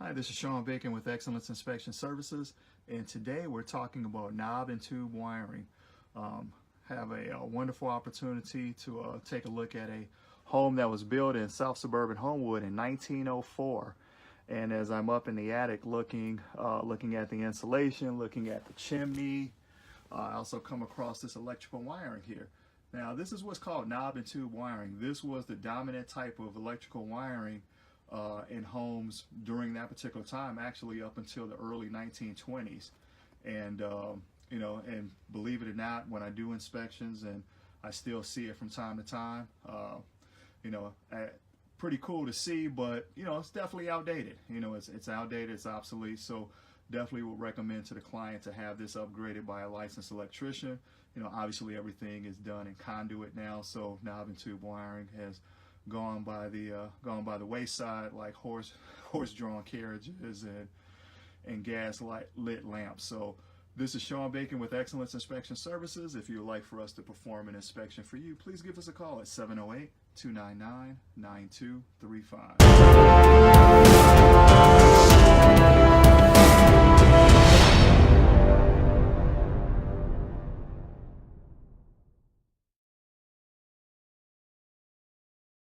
Hi, this is Sean Bacon with Xcellence Inspection Services, and today we're talking about knob and tube wiring. Have a wonderful opportunity to take a look at a home that was built in South Suburban Homewood in 1904. And as I'm up in the attic looking at the insulation, looking at the chimney, I also come across this electrical wiring here. Now, this is what's called knob and tube wiring. This was the dominant type of electrical wiring in homes during that particular time, actually up until the early 1920s. And and believe it or not, when I do inspections, and I still see it from time to time, pretty cool to see, but it's definitely outdated. It's outdated, it's obsolete. So definitely would recommend to the client to have this upgraded by a licensed electrician. Obviously everything is done in conduit now, so knob and tube wiring has gone by the wayside, like horse-drawn carriages and gas lit lamps. So this is Sean Bacon with Xcellence Inspection Services. If you would like for us to perform an inspection for you, please give us a call at 708-299-9235.